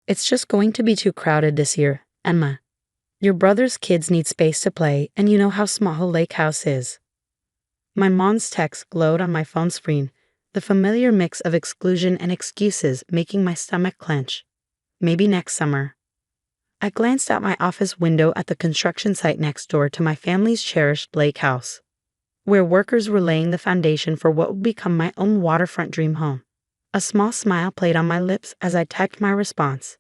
It's just going to be too crowded this year, Emma. Your brother's kids need space to play, and you know how small a lake house is. My mom's text glowed on my phone screen, the familiar mix of exclusion and excuses making my stomach clench. Maybe next summer. I glanced out my office window at the construction site next door to my family's cherished lake house, where workers were laying the foundation for what would become my own waterfront dream home. A small smile played on my lips as I typed my response.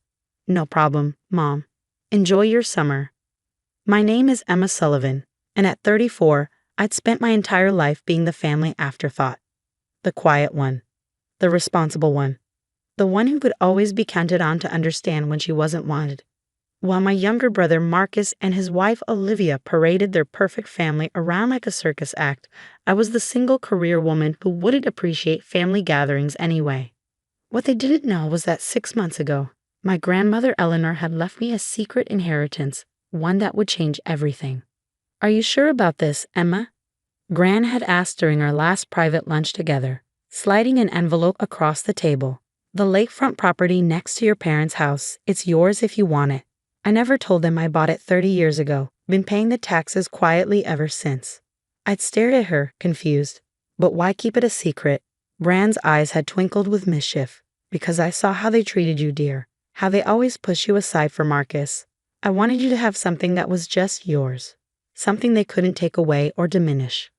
No problem, Mom. Enjoy your summer. My name is Emma Sullivan, and at 34, I'd spent my entire life being the family afterthought. The quiet one. The responsible one. The one who could always be counted on to understand when she wasn't wanted. While my younger brother Marcus and his wife Olivia paraded their perfect family around like a circus act, I was the single career woman who wouldn't appreciate family gatherings anyway. What they didn't know was that 6 months ago, my grandmother Eleanor had left me a secret inheritance, one that would change everything. Are you sure about this, Emma? Gran had asked during our last private lunch together, sliding an envelope across the table. The lakefront property next to your parents' house, it's yours if you want it. I never told them I bought it 30 years ago, been paying the taxes quietly ever since. I'd stared at her, confused. But why keep it a secret? Bran's eyes had twinkled with mischief. Because I saw how they treated you, dear. How they always push you aside for Marcus. I wanted you to have something that was just yours. Something they couldn't take away or diminish.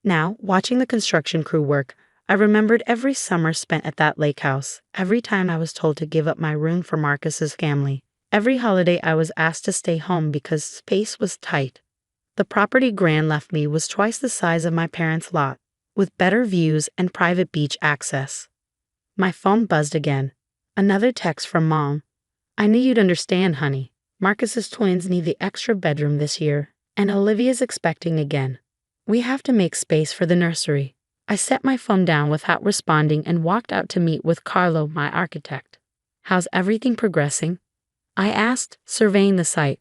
Now, watching the construction crew work, I remembered every summer spent at that lake house, every time I was told to give up my room for Marcus's family. Every holiday I was asked to stay home because space was tight. The property Gran left me was twice the size of my parents' lot, with better views and private beach access. My phone buzzed again. Another text from Mom. I knew you'd understand, honey. Marcus's twins need the extra bedroom this year, and Olivia's expecting again. We have to make space for the nursery. I set my phone down without responding and walked out to meet with Carlo, my architect. How's everything progressing? I asked, surveying the site.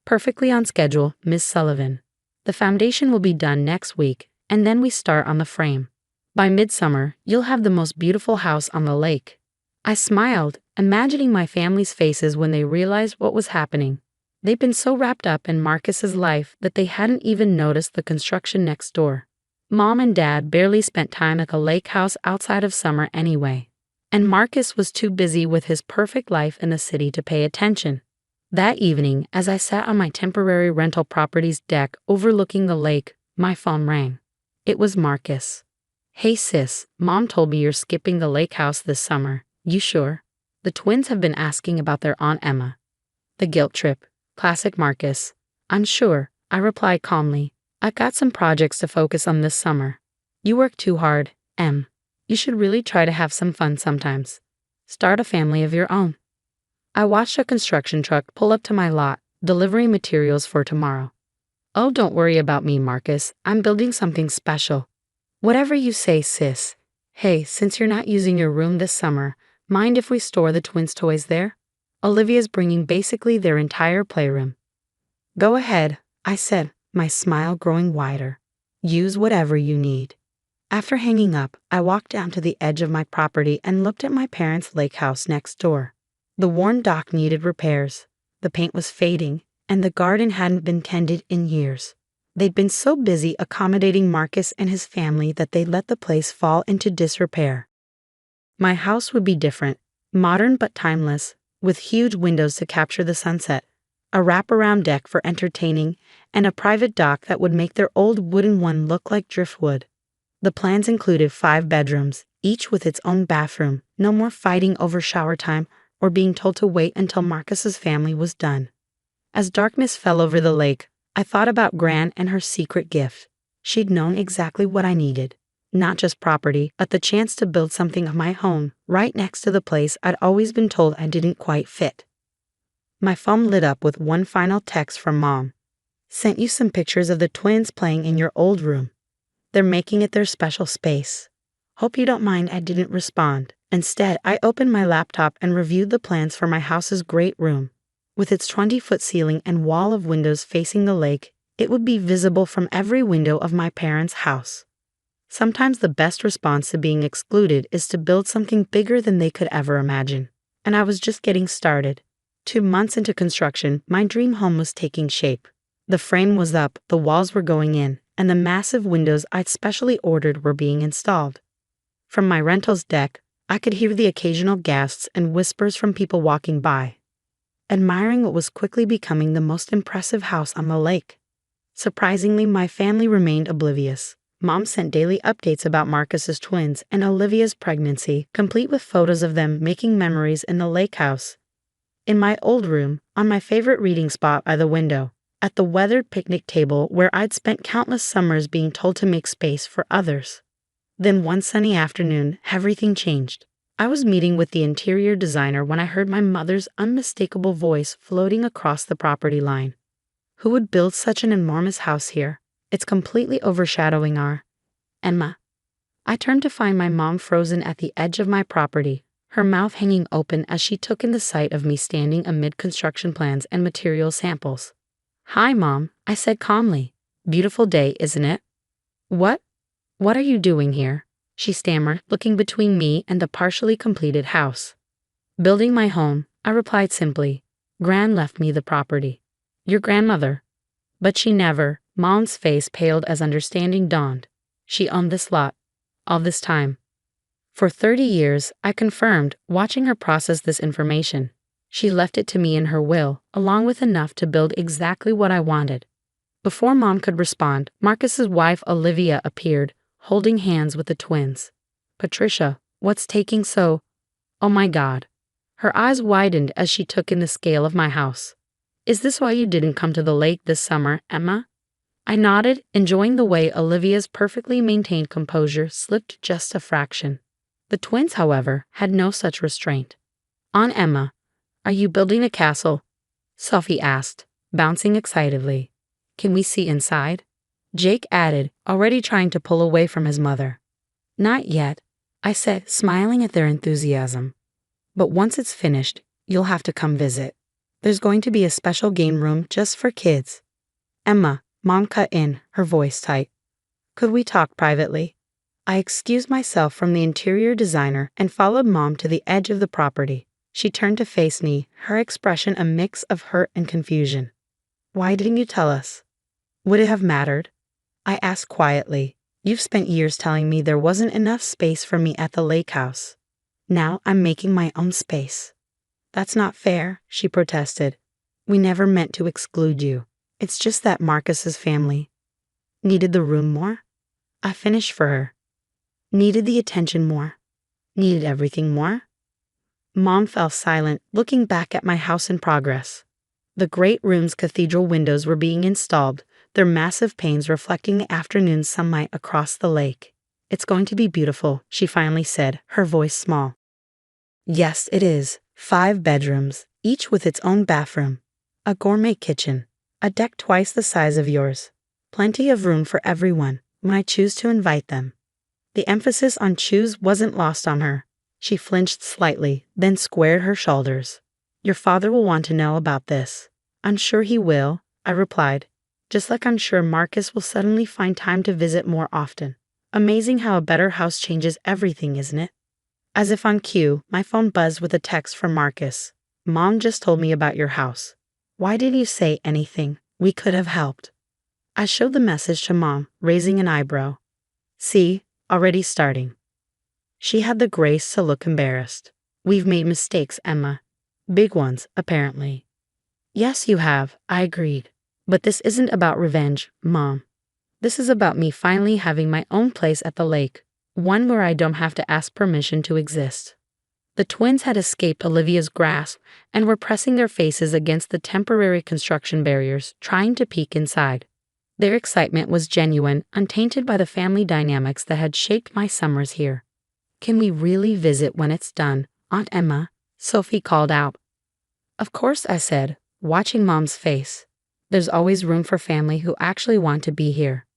Perfectly on schedule, Miss Sullivan. The foundation will be done next week, and then we start on the frame. By midsummer, you'll have the most beautiful house on the lake. I smiled, imagining my family's faces when they realized what was happening. They'd been so wrapped up in Marcus's life that they hadn't even noticed the construction next door. Mom and Dad barely spent time at the lake house outside of summer anyway. And Marcus was too busy with his perfect life in the city to pay attention. That evening, as I sat on my temporary rental property's deck overlooking the lake, my phone rang. It was Marcus. Hey sis, Mom told me you're skipping the lake house this summer. You sure? The twins have been asking about their Aunt Emma. The guilt trip. Classic Marcus. I'm sure, I replied calmly. I've got some projects to focus on this summer. You work too hard, Em. You should really try to have some fun sometimes. Start a family of your own. I watched a construction truck pull up to my lot, delivering materials for tomorrow. Oh, don't worry about me, Marcus. I'm building something special. Whatever you say, sis. Hey, since you're not using your room this summer, mind if we store the twins' toys there? Olivia's bringing basically their entire playroom. Go ahead, I said, my smile growing wider. Use whatever you need. After hanging up, I walked down to the edge of my property and looked at my parents' lake house next door. The worn dock needed repairs, the paint was fading, and the garden hadn't been tended in years. They'd been so busy accommodating Marcus and his family that they'd let the place fall into disrepair. My house would be different, modern but timeless, with huge windows to capture the sunset, a wraparound deck for entertaining, and a private dock that would make their old wooden one look like driftwood. The plans included 5 bedrooms, each with its own bathroom, no more fighting over shower time or being told to wait until Marcus's family was done. As darkness fell over the lake, I thought about Gran and her secret gift. She'd known exactly what I needed. Not just property, but the chance to build something of my own, right next to the place I'd always been told I didn't quite fit. My phone lit up with one final text from Mom. Sent you some pictures of the twins playing in your old room. They're making it their special space. Hope you don't mind I didn't respond. Instead, I opened my laptop and reviewed the plans for my house's great room. With its 20-foot ceiling and wall of windows facing the lake, it would be visible from every window of my parents' house. Sometimes the best response to being excluded is to build something bigger than they could ever imagine. and I was just getting started. 2 months into construction, my dream home was taking shape. The frame was up, the walls were going in, and the massive windows I'd specially ordered were being installed. From my rental's deck, I could hear the occasional gasps and whispers from people walking by, admiring what was quickly becoming the most impressive house on the lake. Surprisingly, my family remained oblivious. Mom sent daily updates about Marcus's twins and Olivia's pregnancy, complete with photos of them making memories in the lake house. In my old room, on my favorite reading spot by the window, at the weathered picnic table where I'd spent countless summers being told to make space for others. Then one sunny afternoon, everything changed. I was meeting with the interior designer when I heard my mother's unmistakable voice floating across the property line. Who would build such an enormous house here? It's completely overshadowing our Emma. I turned to find my mom frozen at the edge of my property, her mouth hanging open as she took in the sight of me standing amid construction plans and material samples. "Hi, Mom," I said calmly. "Beautiful day, isn't it?" What are you doing here?" she stammered, looking between me and the partially completed house. "Building my home," I replied simply. "Gran left me the property." "Your grandmother?" "But she never." Mom's face paled as understanding dawned. "She owned this lot. All this time." For 30 years, I confirmed, watching her process this information. She left it to me in her will, along with enough to build exactly what I wanted. Before Mom could respond, Marcus's wife Olivia appeared, holding hands with the twins. "Patricia, what's taking so—" "Oh my God." Her eyes widened as she took in the scale of my house. "Is this why you didn't come to the lake this summer, Emma?" I nodded, enjoying the way Olivia's perfectly maintained composure slipped just a fraction. The twins, however, had no such restraint. "Aunt Emma, are you building a castle?" Sophie asked, bouncing excitedly. "Can we see inside?" Jake added, already trying to pull away from his mother. "Not yet," I said, smiling at their enthusiasm. "But once it's finished, you'll have to come visit. There's going to be a special game room just for kids." "Emma," Mom cut in, her voice tight. "Could we talk privately?" I excused myself from the interior designer and followed Mom to the edge of the property. She turned to face me, her expression a mix of hurt and confusion. "Why didn't you tell us?" "Would it have mattered?" I asked quietly. "You've spent years telling me there wasn't enough space for me at the lake house. Now I'm making my own space." "That's not fair," she protested. "We never meant to exclude you. It's just that Marcus's family needed the room more." I finished for her. "Needed the attention more. Needed everything more." Mom fell silent, looking back at my house in progress. The great room's cathedral windows were being installed, their massive panes reflecting the afternoon sunlight across the lake. "It's going to be beautiful," she finally said, her voice small. "Yes, it is. 5 bedrooms, each with its own bathroom. A gourmet kitchen. A deck twice the size of yours. Plenty of room for everyone, when I choose to invite them." The emphasis on choose wasn't lost on her. She flinched slightly, then squared her shoulders. "Your father will want to know about this." "I'm sure he will," I replied. "Just like I'm sure Marcus will suddenly find time to visit more often. Amazing how a better house changes everything, isn't it?" As if on cue, my phone buzzed with a text from Marcus. "Mom just told me about your house. Why didn't you say anything? We could have helped." I showed the message to Mom, raising an eyebrow. "See, already starting." She had the grace to look embarrassed. "We've made mistakes, Emma. Big ones, apparently." "Yes, you have," I agreed. "But this isn't about revenge, Mom. This is about me finally having my own place at the lake, one where I don't have to ask permission to exist." The twins had escaped Olivia's grasp and were pressing their faces against the temporary construction barriers, trying to peek inside. Their excitement was genuine, untainted by the family dynamics that had shaped my summers here. "Can we really visit when it's done, Aunt Emma?" Sophie called out. "Of course," I said, watching Mom's face. "There's always room for family who actually want to be here."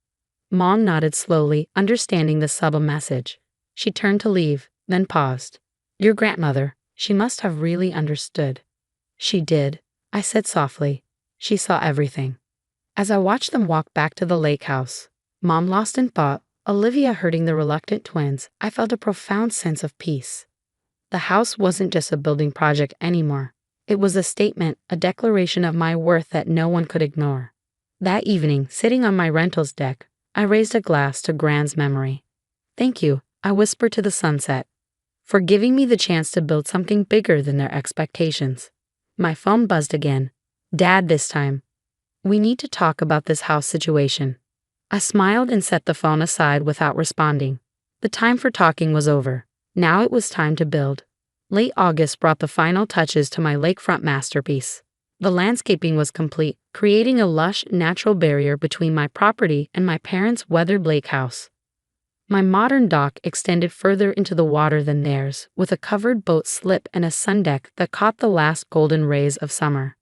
Mom nodded slowly, understanding the subtle message. She turned to leave, then paused. "Your grandmother, she must have really understood." "She did," I said softly. "She saw everything." As I watched them walk back to the lake house, Mom lost in thought, Olivia herding the reluctant twins, I felt a profound sense of peace. The house wasn't just a building project anymore. It was a statement, a declaration of my worth that no one could ignore. That evening, sitting on my rental's deck, I raised a glass to Gran's memory. "Thank you," I whispered to the sunset, "for giving me the chance to build something bigger than their expectations." My phone buzzed again. Dad this time. "We need to talk about this house situation." I smiled and set the phone aside without responding. The time for talking was over. Now it was time to build. Late August brought the final touches to my lakefront masterpiece. The landscaping was complete, creating a lush, natural barrier between my property and my parents' weathered lake house. My modern dock extended further into the water than theirs, with a covered boat slip and a sun deck that caught the last golden rays of summer.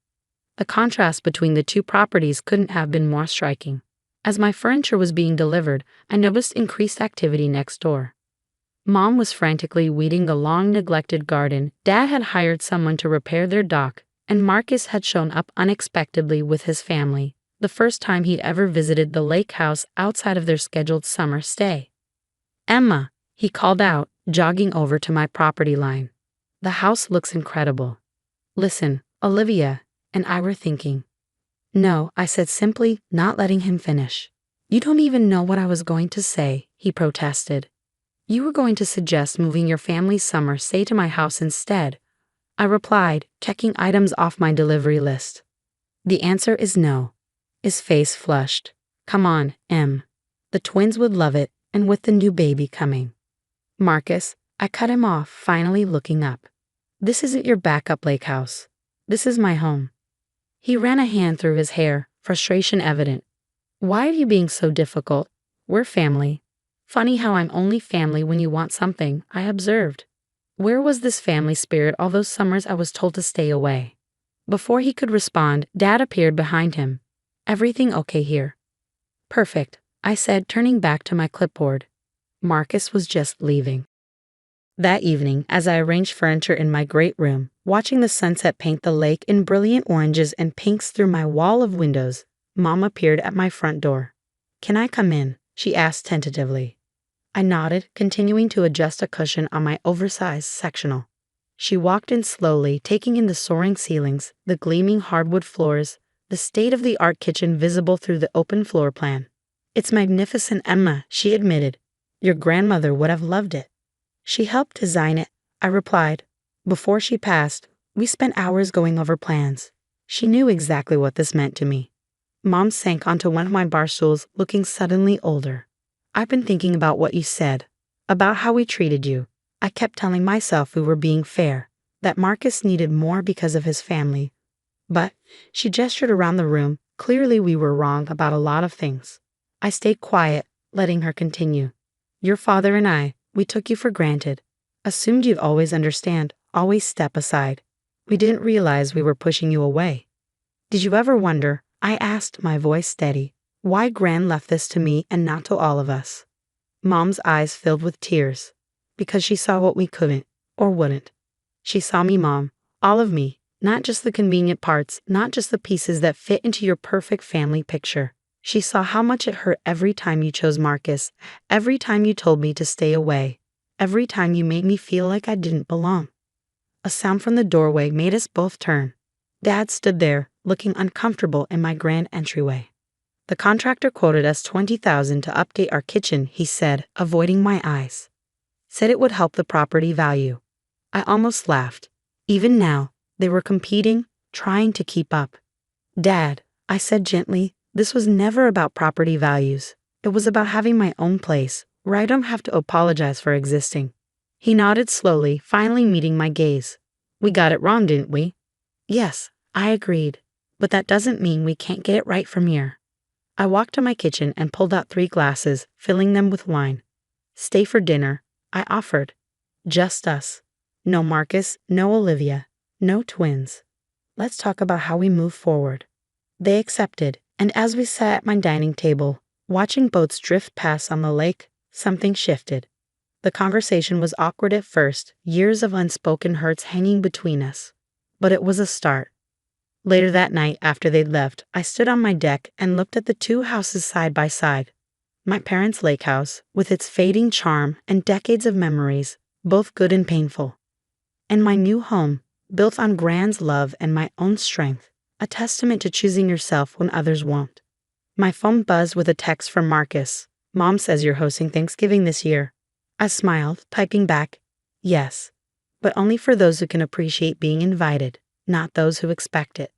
The contrast between the two properties couldn't have been more striking. As my furniture was being delivered, I noticed increased activity next door. Mom was frantically weeding the long-neglected garden, Dad had hired someone to repair their dock, and Marcus had shown up unexpectedly with his family, the first time he'd ever visited the lake house outside of their scheduled summer stay. "Emma," he called out, jogging over to my property line. "The house looks incredible." "Listen, Olivia," and I were thinking. "No," I said simply, not letting him finish. "You don't even know what I was going to say," he protested. "You were going to suggest moving your family's summer stay to my house instead," I replied, checking items off my delivery list. "The answer is no." His face flushed. "Come on, Em. The twins would love it, and with the new baby coming." "Marcus," I cut him off, finally looking up. "This isn't your backup lake house. This is my home." He ran a hand through his hair, frustration evident. "Why are you being so difficult? We're family." "Funny how I'm only family when you want something," I observed. Where was this family spirit all those summers I was told to stay away? Before he could respond, Dad appeared behind him. "Everything okay here?" "Perfect," I said, turning back to my clipboard. Marcus was just leaving. That evening, as I arranged furniture in my great room, watching the sunset paint the lake in brilliant oranges and pinks through my wall of windows, Mom appeared at my front door. "Can I come in?" she asked tentatively. I nodded, continuing to adjust a cushion on my oversized sectional. She walked in slowly, taking in the soaring ceilings, the gleaming hardwood floors, the state-of-the-art kitchen visible through the open floor plan. "It's magnificent, Emma," she admitted. "Your grandmother would have loved it." "She helped design it," I replied. Before she passed, we spent hours going over plans. She knew exactly what this meant to me. Mom sank onto one of my bar stools, looking suddenly older. "I've been thinking about what you said, about how we treated you." I kept telling myself we were being fair, that Marcus needed more because of his family. But she gestured around the room. Clearly we were wrong about a lot of things. I stayed quiet, letting her continue. "Your father and I, we took you for granted. Assumed you'd always understand, always step aside. We didn't realize we were pushing you away." "Did you ever wonder," I asked, my voice steady, "why Gran left this to me and not to all of us?" Mom's eyes filled with tears. "Because she saw what we couldn't, or wouldn't. She saw me, Mom, all of me, not just the convenient parts, not just the pieces that fit into your perfect family picture. She saw how much it hurt every time you chose Marcus, every time you told me to stay away, every time you made me feel like I didn't belong." A sound from the doorway made us both turn. Dad stood there, looking uncomfortable in my grand entryway. "The contractor quoted us $20,000 to update our kitchen," he said, avoiding my eyes. "Said it would help the property value." I almost laughed. Even now, they were competing, trying to keep up. "Dad," I said gently, "this was never about property values. It was about having my own place, where I don't have to apologize for existing." He nodded slowly, finally meeting my gaze. "We got it wrong, didn't we?" "Yes," I agreed. "But that doesn't mean we can't get it right from here." I walked to my kitchen and pulled out 3 glasses, filling them with wine. "Stay for dinner," I offered. "Just us. No Marcus, no Olivia, no twins. Let's talk about how we move forward." They accepted, and as we sat at my dining table, watching boats drift past on the lake, something shifted. The conversation was awkward at first, years of unspoken hurts hanging between us. But it was a start. Later that night, after they'd left, I stood on my deck and looked at the 2 houses side by side. My parents' lake house, with its fading charm and decades of memories, both good and painful. And my new home, built on Gran's love and my own strength, a testament to choosing yourself when others won't. My phone buzzed with a text from Marcus. Mom says you're hosting Thanksgiving this year. I smiled, typing back, yes, but only for those who can appreciate being invited, not those who expect it.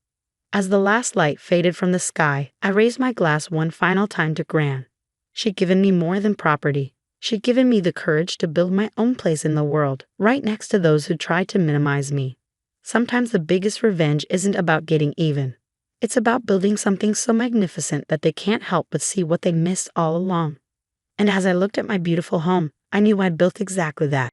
As the last light faded from the sky, I raised my glass one final time to Gran. She'd given me more than property. She'd given me the courage to build my own place in the world, right next to those who tried to minimize me. Sometimes the biggest revenge isn't about getting even. It's about building something so magnificent that they can't help but see what they missed all along. And as I looked at my beautiful home, I knew I'd built exactly that.